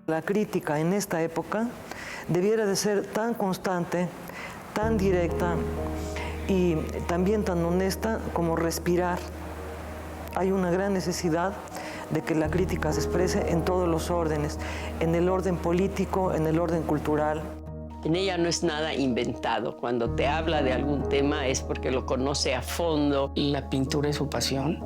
La crítica en esta época debiera de ser tan constante, tan directa y también tan honesta como respirar. Hay una gran necesidad de que la crítica se exprese en todos los órdenes, en el orden político, en el orden cultural. En ella no es nada inventado. Cuando te habla de algún tema es porque lo conoce a fondo. La pintura es su pasión,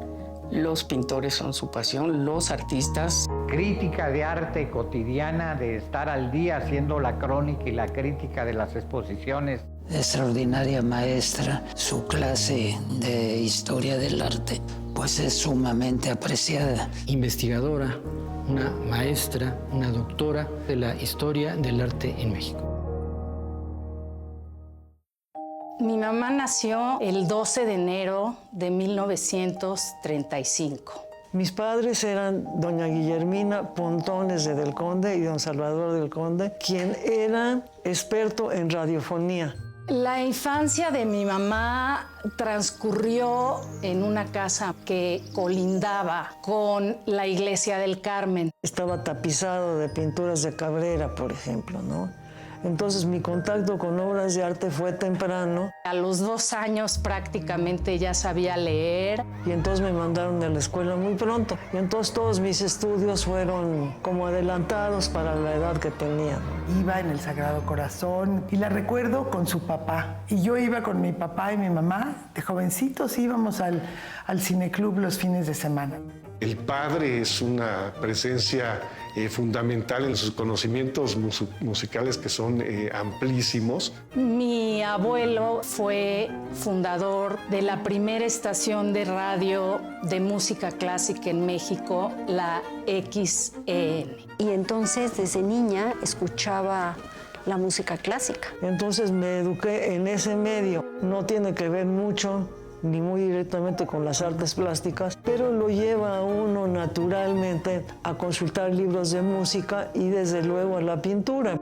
los pintores son su pasión, los artistas. Crítica de arte cotidiana, de estar al día haciendo la crónica y la crítica de las exposiciones. Extraordinaria maestra, su clase de historia del arte pues es sumamente apreciada. Investigadora, una maestra, una doctora de la historia del arte en México. Mi mamá nació el 12 de enero de 1935. Mis padres eran doña Guillermina Pontones de Del Conde y don Salvador Del Conde, quien era experto en radiofonía. La infancia de mi mamá transcurrió en una casa que colindaba con la iglesia del Carmen. Estaba tapizado de pinturas de Cabrera, por ejemplo, ¿no? Entonces mi contacto con obras de arte fue temprano. A los 2 años prácticamente ya sabía leer. Y entonces me mandaron a la escuela muy pronto. Y entonces todos mis estudios fueron como adelantados para la edad que tenía. Iba en el Sagrado Corazón y la recuerdo con su papá. Y yo iba con mi papá y mi mamá. De jovencitos íbamos al cineclub los fines de semana. El padre es una presencia fundamental en sus conocimientos musicales que son amplísimos. Mi abuelo fue fundador de la primera estación de radio de música clásica en México, la XEN. Y entonces desde niña escuchaba la música clásica. Entonces me eduqué en ese medio. No tiene que ver mucho ni muy directamente con las artes plásticas, pero lo lleva a uno naturalmente a consultar libros de música y desde luego a la pintura.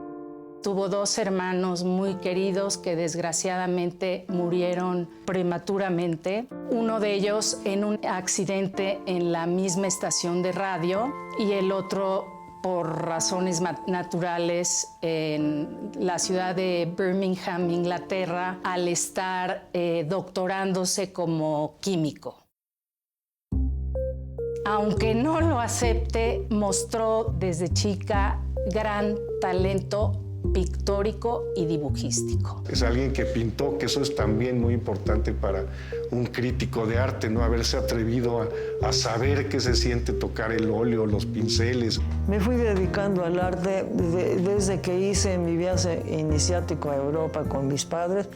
Tuvo 2 hermanos muy queridos que desgraciadamente murieron prematuramente. Uno de ellos en un accidente en la misma estación de radio y el otro por razones naturales en la ciudad de Birmingham, Inglaterra, al estar doctorándose como químico. Aunque no lo acepte, mostró desde chica gran talento pictórico y dibujístico. Es alguien que pintó, que eso es también muy importante para un crítico de arte, ¿no? Haberse atrevido a saber qué se siente tocar el óleo, los pinceles. Me fui dedicando al arte desde que hice mi viaje iniciático a Europa con mis padres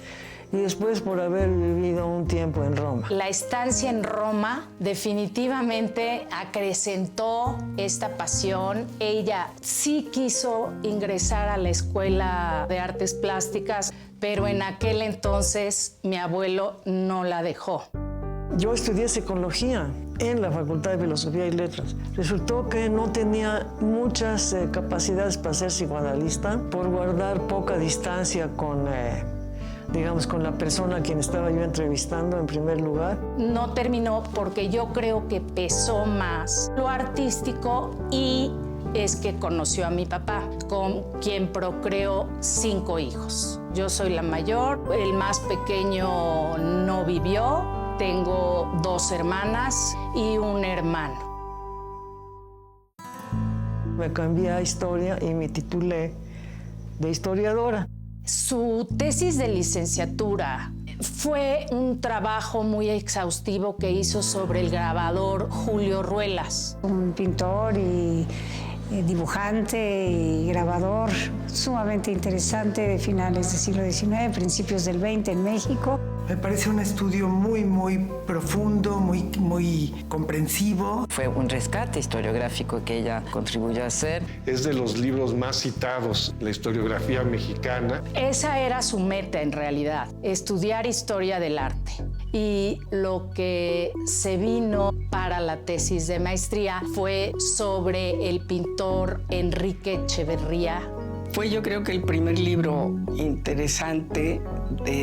y después por haber vivido un tiempo en Roma. La estancia en Roma definitivamente acrecentó esta pasión. Ella sí quiso ingresar a la Escuela de Artes Plásticas, pero en aquel entonces mi abuelo no la dejó. Yo estudié psicología en la Facultad de Filosofía y Letras. Resultó que no tenía muchas capacidades para ser psicoanalista por guardar poca distancia con la persona a quien estaba yo entrevistando en primer lugar. No terminó porque yo creo que pesó más lo artístico y es que conoció a mi papá, con quien procreó 5 hijos. Yo soy la mayor, el más pequeño no vivió, tengo 2 hermanas y un hermano. Me cambié a historia y me titulé de historiadora. Su tesis de licenciatura fue un trabajo muy exhaustivo que hizo sobre el grabador Julio Ruelas. Un pintor y dibujante y grabador sumamente interesante de finales del siglo XIX, principios del XX en México. Me parece un estudio muy profundo, muy comprensivo. Fue un rescate historiográfico que ella contribuyó a hacer. Es de los libros más citados, la historiografía mexicana. Esa era su meta en realidad, estudiar historia del arte. Y lo que se vino para la tesis de maestría fue sobre el pintor Enrique Echeverría, Fue, yo creo que el primer libro interesante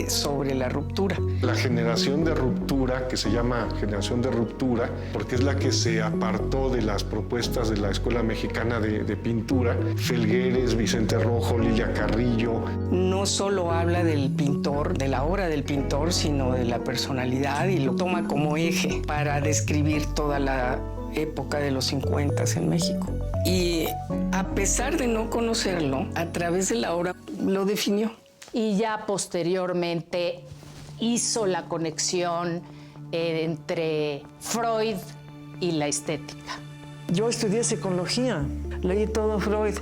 sobre la ruptura. La generación de ruptura, que se llama generación de ruptura, porque es la que se apartó de las propuestas de la Escuela Mexicana de Pintura, Felgueres, Vicente Rojo, Lilia Carrillo. No solo habla del pintor, de la obra del pintor, sino de la personalidad, y lo toma como eje para describir toda la época de los 50 en México. Y a pesar de no conocerlo, a través de la obra lo definió. Y ya posteriormente hizo la conexión entre Freud y la estética. Yo estudié psicología, leí todo Freud,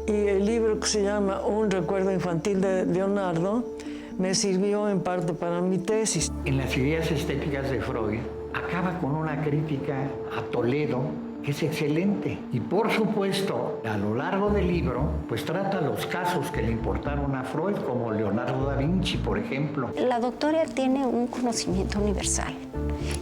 y el libro que se llama Un recuerdo infantil de Leonardo me sirvió en parte para mi tesis. En las ideas estéticas de Freud acaba con una crítica a Toledo que es excelente. Y por supuesto, a lo largo del libro, pues trata los casos que le importaron a Freud, como Leonardo da Vinci, por ejemplo. La doctora tiene un conocimiento universal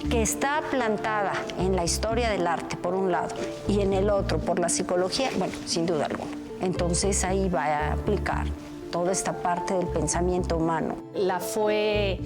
que está plantada en la historia del arte, por un lado, y en el otro, por la psicología, bueno, sin duda alguna. Entonces ahí va a aplicar toda esta parte del pensamiento humano. La fue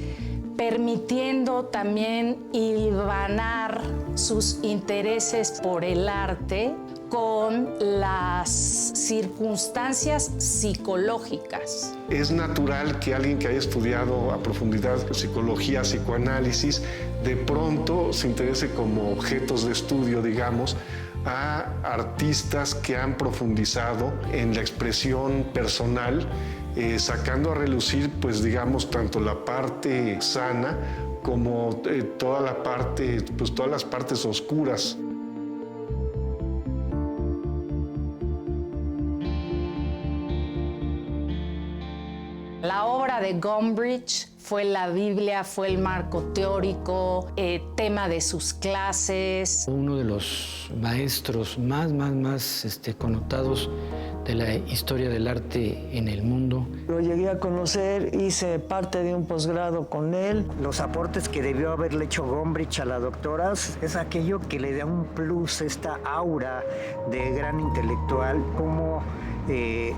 permitiendo también hilvanar sus intereses por el arte con las circunstancias psicológicas. Es natural que alguien que haya estudiado a profundidad psicología, psicoanálisis, de pronto se interese como objetos de estudio, digamos, a artistas que han profundizado en la expresión personal, sacando a relucir, pues digamos, tanto la parte sana como toda la parte, pues todas las partes oscuras. La obra de Gombrich fue la Biblia, fue el marco teórico, tema de sus clases. Uno de los maestros más connotados de la historia del arte en el mundo. Lo llegué a conocer, hice parte de un posgrado con él. Los aportes que debió haberle hecho Gombrich a la doctora es aquello que le da un plus, esta aura de gran intelectual, como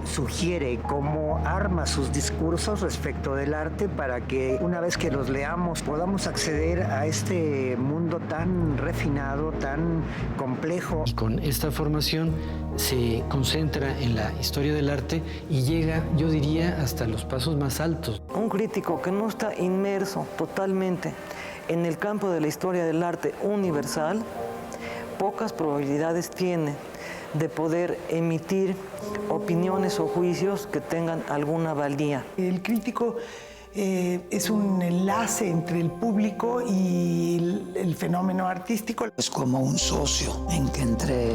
sugiere, cómo arma sus discursos respecto del arte para que una vez que los leamos podamos acceder a este mundo tan refinado, tan complejo. Y con esta formación se concentra en la historia del arte y llega, yo diría, hasta los pasos más altos. Un crítico que no está inmerso totalmente en el campo de la historia del arte universal, pocas probabilidades tiene de poder emitir opiniones o juicios que tengan alguna valía. El crítico es un enlace entre el público y el fenómeno artístico. Es como un socio, en que entre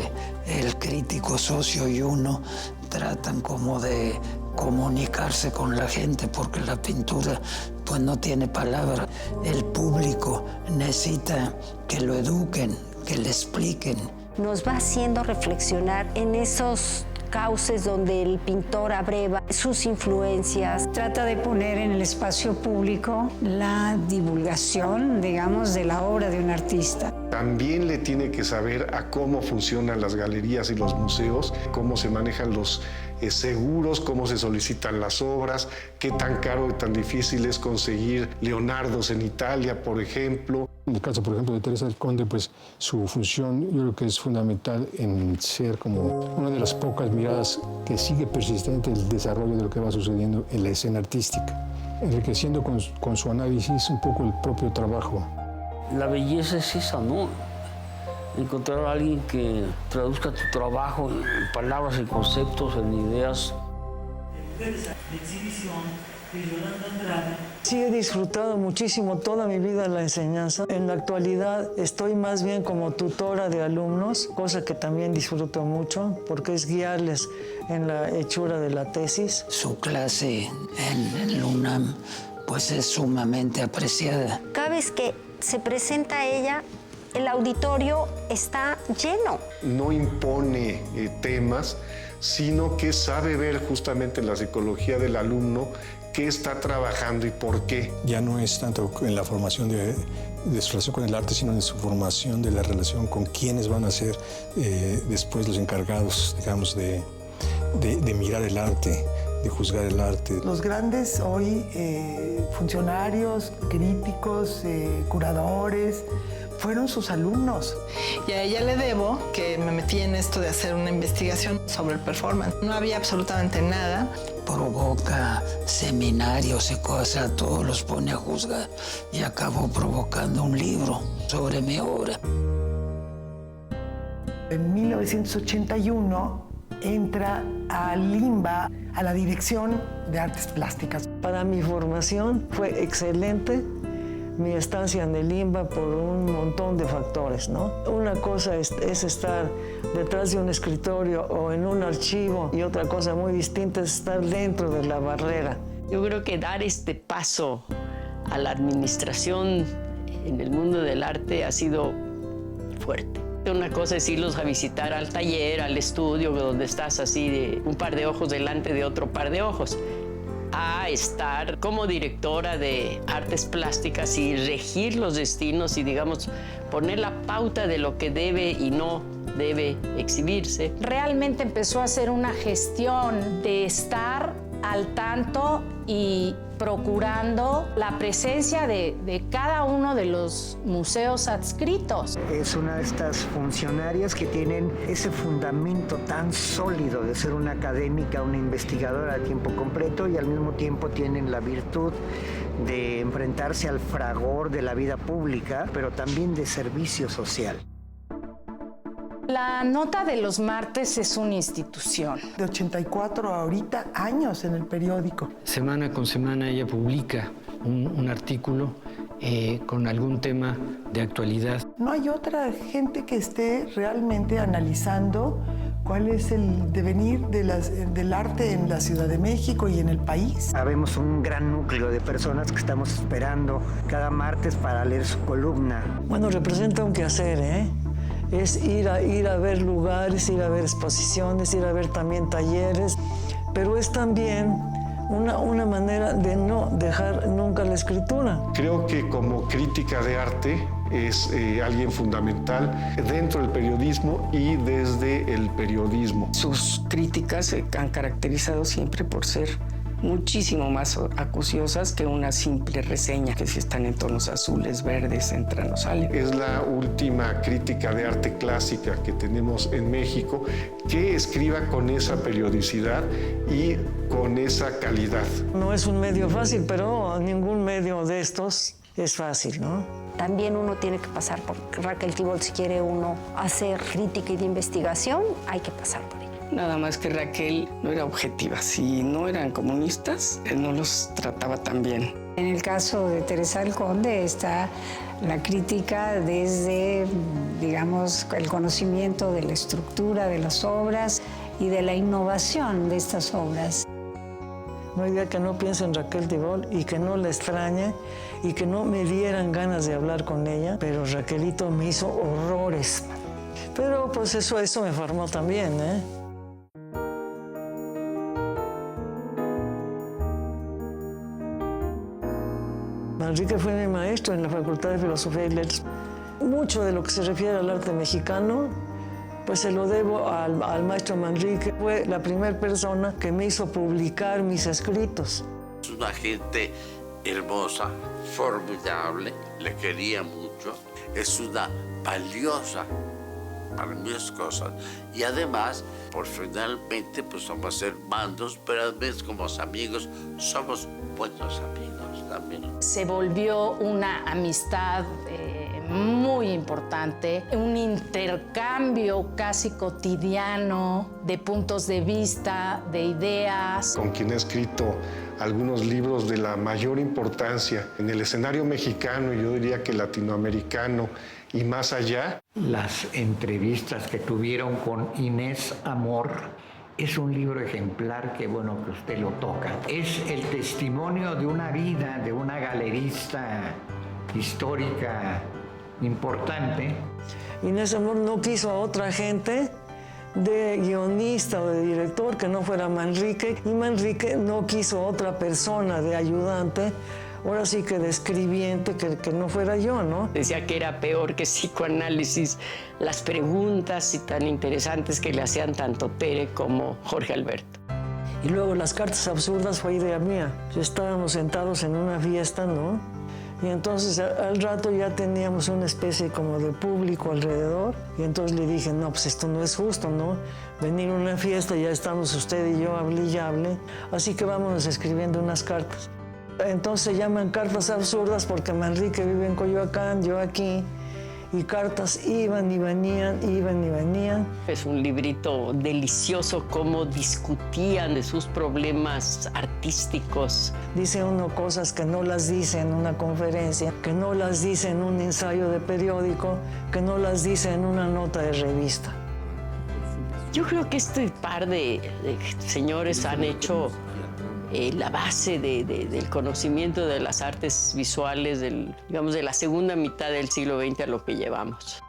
el crítico, socio y uno tratan como de comunicarse con la gente, porque la pintura pues no tiene palabra. El público necesita que lo eduquen, que le expliquen. Nos va haciendo reflexionar en esos cauces donde el pintor abreva sus influencias. Trata de poner en el espacio público la divulgación, digamos, de la obra de un artista. También le tiene que saber a cómo funcionan las galerías y los museos, cómo se manejan los seguros, cómo se solicitan las obras, qué tan caro y tan difícil es conseguir Leonardos en Italia, por ejemplo. En el caso, por ejemplo, de Teresa del Conde, pues su función yo creo que es fundamental en ser como una de las pocas miradas que sigue persistente el desarrollo de lo que va sucediendo en la escena artística, enriqueciendo con su análisis un poco el propio trabajo. La belleza es esa, ¿no? Encontrar a alguien que traduzca tu trabajo en palabras, en conceptos, en ideas. Sí, he disfrutado muchísimo toda mi vida la enseñanza. En la actualidad estoy más bien como tutora de alumnos, cosa que también disfruto mucho, porque es guiarles en la hechura de la tesis. Su clase en el UNAM pues es sumamente apreciada. Cada vez que se presenta ella, el auditorio está lleno. No impone temas, sino que sabe ver justamente en la psicología del alumno qué está trabajando y por qué. Ya no es tanto en la formación de su relación con el arte, sino en su formación de la relación con quienes van a ser después los encargados, digamos, de de mirar el arte, de juzgar el arte. Los grandes hoy funcionarios, críticos, curadores, fueron sus alumnos. Y a ella le debo que me metí en esto de hacer una investigación sobre el performance. No había absolutamente nada. Provoca seminarios y cosas, todos los pone a juzgar y acabó provocando un libro sobre mi obra. En 1981 entra a Limba, a la Dirección de Artes Plásticas. Para mi formación fue excelente mi estancia en el Limba por un montón de factores, ¿no? Una cosa es estar detrás de un escritorio o en un archivo y otra cosa muy distinta es estar dentro de la barrera. Yo creo que dar este paso a la administración en el mundo del arte ha sido fuerte. Una cosa es irlos a visitar al taller, al estudio, donde estás así de un par de ojos delante de otro par de ojos, a estar como directora de artes plásticas y regir los destinos y, digamos, poner la pauta de lo que debe y no debe exhibirse. Realmente empezó a hacer una gestión de estar al tanto y procurando la presencia de cada uno de los museos adscritos. Es una de estas funcionarias que tienen ese fundamento tan sólido de ser una académica, una investigadora a tiempo completo y al mismo tiempo tienen la virtud de enfrentarse al fragor de la vida pública, pero también de servicio social. La Nota de los Martes es una institución. De 84 a ahorita, años en el periódico. Semana con semana ella publica un artículo con algún tema de actualidad. No hay otra gente que esté realmente analizando cuál es el devenir del arte en la Ciudad de México y en el país. Habemos un gran núcleo de personas que estamos esperando cada martes para leer su columna. Bueno, representa un quehacer, ¿eh? Es ir a ver lugares, ir a ver exposiciones, ir a ver también talleres, pero es también una manera de no dejar nunca la escritura. Creo que como crítica de arte es alguien fundamental dentro del periodismo y desde el periodismo. Sus críticas se han caracterizado siempre por ser muchísimo más acuciosas que una simple reseña, que si están en tonos azules, verdes, entran o salen. Es la última crítica de arte clásica que tenemos en México que escriba con esa periodicidad y con esa calidad. No es un medio fácil, pero ningún medio de estos es fácil, ¿no? También uno tiene que pasar por Raquel Tibol. Si quiere uno hacer crítica y de investigación, hay que pasar por ella. Nada más que Raquel no era objetiva. Si no eran comunistas, él no los trataba tan bien. En el caso de Teresa del Conde está la crítica desde, digamos, el conocimiento de la estructura de las obras y de la innovación de estas obras. No hay día que no piense en Raquel Tibol y que no la extrañe y que no me dieran ganas de hablar con ella, pero Raquelito me hizo horrores. Pero pues eso me formó también, ¿eh? Manrique fue mi maestro en la Facultad de Filosofía y Letras. Mucho de lo que se refiere al arte mexicano, pues se lo debo al maestro Manrique. Fue la primera persona que me hizo publicar mis escritos. Es una gente hermosa, formidable, le quería mucho. Es una valiosa para muchas cosas. Y además, por finalmente, pues somos hermanos, pero además como amigos, somos buenos amigos también. Se volvió una amistad muy importante, un intercambio casi cotidiano de puntos de vista, de ideas. Con quien he escrito algunos libros de la mayor importancia en el escenario mexicano y yo diría que latinoamericano y más allá. Las entrevistas que tuvieron con Inés Amor es un libro ejemplar que bueno que usted lo toca. Es el testimonio de una vida, de una galerista histórica importante. Inés Amor no quiso a otra gente de guionista o de director que no fuera Manrique, y Manrique no quiso a otra persona de ayudante ahora sí que de escribiente, que no fuera yo, ¿no? Decía que era peor que psicoanálisis las preguntas y tan interesantes que le hacían tanto Tere como Jorge Alberto. Y luego las cartas absurdas fue idea mía. Estábamos sentados en una fiesta, ¿no? Y entonces al rato ya teníamos una especie como de público alrededor. Y entonces le dije, no, pues esto no es justo, ¿no? Venir a una fiesta, ya estamos usted y yo, hablé y hable. Así que vámonos escribiendo unas cartas. Entonces se llaman cartas absurdas porque Manrique vive en Coyoacán, yo aquí. Y cartas iban y venían, iban y venían. Es un librito delicioso, cómo discutían de sus problemas artísticos. Dice uno cosas que no las dice en una conferencia, que no las dice en un ensayo de periódico, que no las dice en una nota de revista. Yo creo que este par de señores han hecho la base del conocimiento de las artes visuales, digamos, de la segunda mitad del siglo XX a lo que llevamos.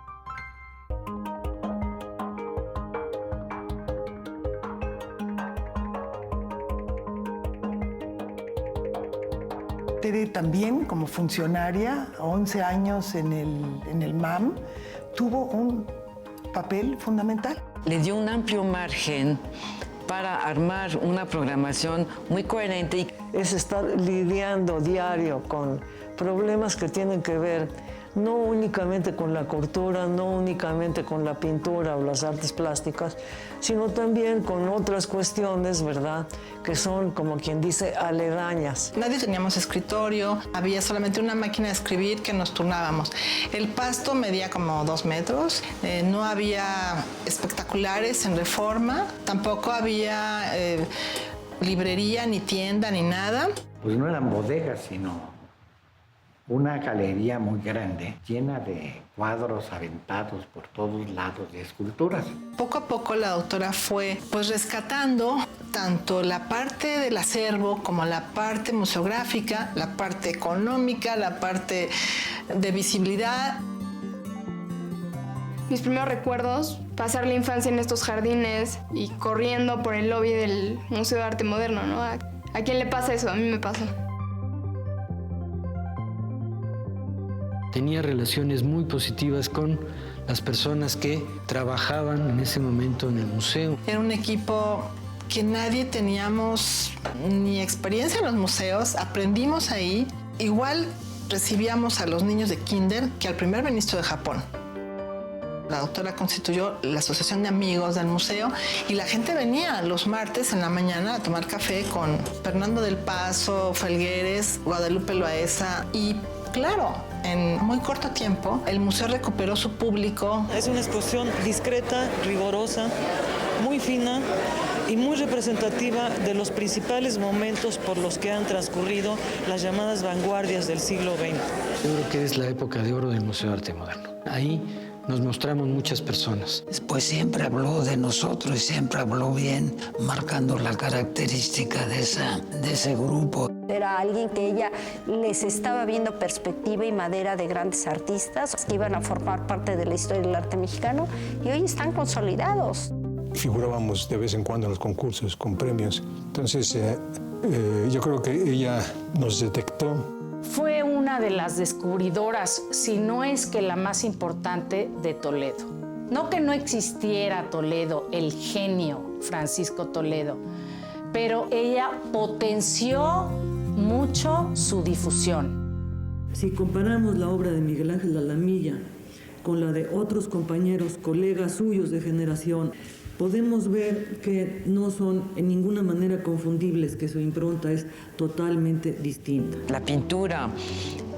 Tere también, como funcionaria, 11 años en el MAM, tuvo un papel fundamental. Le dio un amplio margen para armar una programación muy coherente. Es estar lidiando diario con problemas que tienen que ver no únicamente con la cultura, no únicamente con la pintura o las artes plásticas, sino también con otras cuestiones, ¿verdad?, que son, como quien dice, aledañas. Nadie teníamos escritorio, había solamente una máquina de escribir que nos turnábamos. El pasto medía como 2 metros, no había espectaculares en Reforma, tampoco había librería, ni tienda, ni nada. Pues no eran bodegas, sino una galería muy grande, llena de cuadros aventados por todos lados, de esculturas. Poco a poco la doctora fue pues rescatando tanto la parte del acervo como la parte museográfica, la parte económica, la parte de visibilidad. Mis primeros recuerdos, pasar la infancia en estos jardines y corriendo por el lobby del Museo de Arte Moderno, ¿no? ¿A quién le pasa eso? A mí me pasa. Tenía relaciones muy positivas con las personas que trabajaban en ese momento en el museo. Era un equipo que nadie teníamos ni experiencia en los museos, aprendimos ahí. Igual recibíamos a los niños de kinder que al primer ministro de Japón. La doctora constituyó la asociación de amigos del museo y la gente venía los martes en la mañana a tomar café con Fernando del Paso, Felgueres, Guadalupe Loaesa y claro, en muy corto tiempo el museo recuperó su público. Es una exposición discreta, rigurosa, muy fina y muy representativa de los principales momentos por los que han transcurrido las llamadas vanguardias del siglo XX. Yo creo que es la época de oro del Museo de Arte Moderno. Ahí nos mostramos muchas personas. Pues siempre habló de nosotros y siempre habló bien, marcando la característica de ese grupo. Era alguien que ella les estaba viendo perspectiva y madera de grandes artistas que iban a formar parte de la historia del arte mexicano y hoy están consolidados. Figurábamos de vez en cuando en los concursos con premios. Entonces, yo creo que ella nos detectó. Fue una de las descubridoras, si no es que la más importante, de Toledo. No que no existiera Toledo, el genio Francisco Toledo, pero ella potenció mucho su difusión. Si comparamos la obra de Miguel Ángel Alamilla con la de otros compañeros, colegas suyos de generación, podemos ver que no son en ninguna manera confundibles, que su impronta es totalmente distinta. La pintura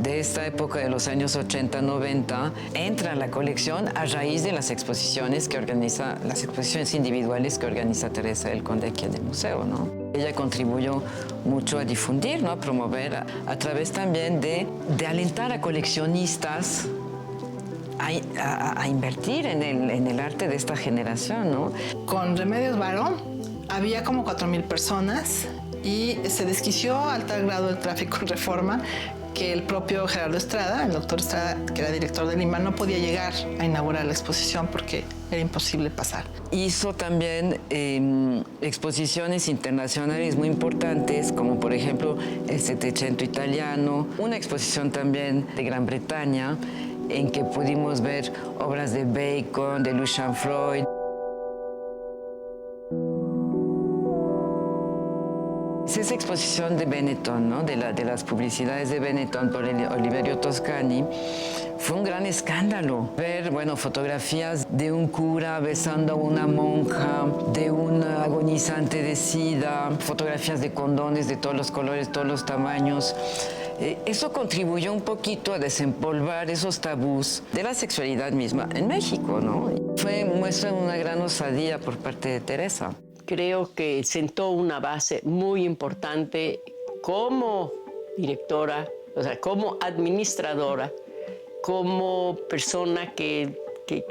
de esta época de los años 80-90 entra a la colección a raíz de las exposiciones individuales que organiza Teresa del Conde aquí en el museo, ¿no? Ella contribuyó mucho a difundir, ¿no?, a promover, a través también de alentar a coleccionistas a invertir en el arte de esta generación, ¿no? Con Remedios Varo había como 4,000 personas y se desquició al tal grado el tráfico en Reforma que el propio Gerardo Estrada, el doctor Estrada, que era director de Lima, no podía llegar a inaugurar la exposición porque era imposible pasar. Hizo también exposiciones internacionales muy importantes, como por ejemplo el Settecento italiano, una exposición también de Gran Bretaña, en que pudimos ver obras de Bacon, de Lucian Freud. Es esa exposición de Benetton, ¿no? de las publicidades de Benetton por Oliverio Toscani, fue un gran escándalo. Ver, bueno, fotografías de un cura besando a una monja, de un agonizante de SIDA, fotografías de condones de todos los colores, todos los tamaños. Eso contribuyó un poquito a desempolvar esos tabús de la sexualidad misma en México, ¿no? Muestra una gran osadía por parte de Teresa. Creo que sentó una base muy importante como directora, o sea, como administradora, como persona que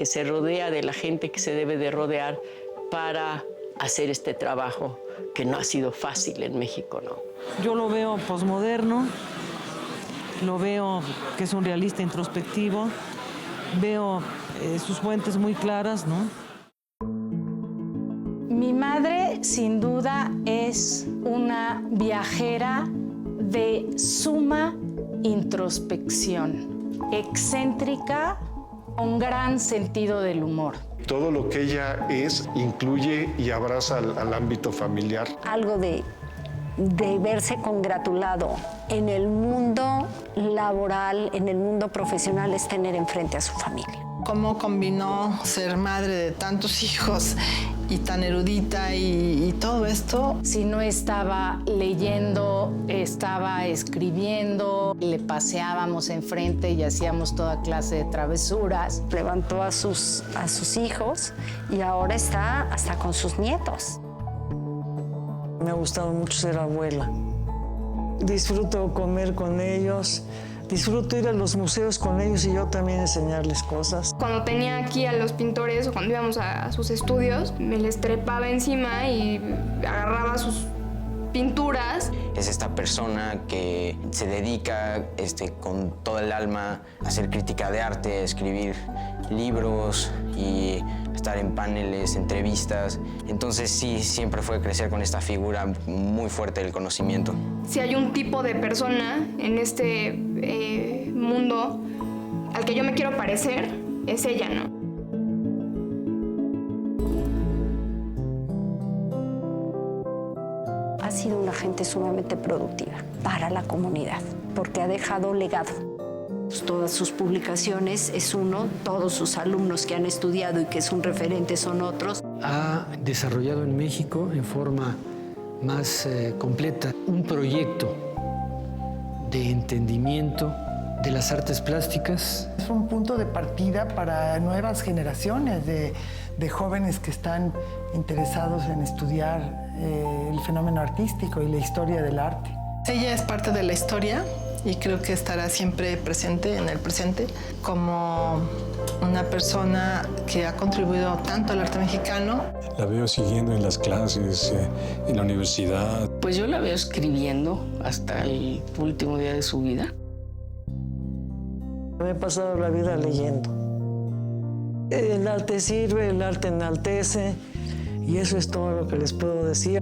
se rodea de la gente que se debe de rodear para hacer este trabajo que no ha sido fácil en México, ¿no? Yo lo veo posmoderno, lo veo que es un realista introspectivo, veo sus fuentes muy claras, ¿no? Mi madre, sin duda, es una viajera de suma introspección, excéntrica, un gran sentido del humor. Todo lo que ella es incluye y abraza al ámbito familiar. Algo de verse congratulado en el mundo laboral, en el mundo profesional, es tener enfrente a su familia. ¿Cómo combinó ser madre de tantos hijos y tan erudita y todo esto? Si no estaba leyendo, estaba escribiendo, le paseábamos enfrente y hacíamos toda clase de travesuras. Levantó a sus hijos y ahora está hasta con sus nietos. Me ha gustado mucho ser abuela. Disfruto comer con ellos, disfruto ir a los museos con ellos y yo también enseñarles cosas. Cuando tenía aquí a los pintores o cuando íbamos a sus estudios, me les trepaba encima y agarraba sus pinturas. Es esta persona que se dedica con toda el alma a hacer crítica de arte, a escribir libros y estar en paneles, entrevistas. Entonces sí, siempre fue crecer con esta figura muy fuerte del conocimiento. Si hay un tipo de persona en este mundo al que yo me quiero parecer, es ella, ¿no? Ha sido una gente sumamente productiva para la comunidad, porque ha dejado legado. Todas sus publicaciones es uno, todos sus alumnos que han estudiado y que es un referente son otros. Ha desarrollado en México en forma más completa un proyecto de entendimiento de las artes plásticas. Es un punto de partida para nuevas generaciones de jóvenes que están interesados en estudiar el fenómeno artístico y la historia del arte. Ella es parte de la historia y creo que estará siempre presente, en el presente, como una persona que ha contribuido tanto al arte mexicano. La veo siguiendo en las clases, en la universidad. Pues yo la veo escribiendo hasta el último día de su vida. Me he pasado la vida leyendo. El arte sirve, el arte enaltece y eso es todo lo que les puedo decir.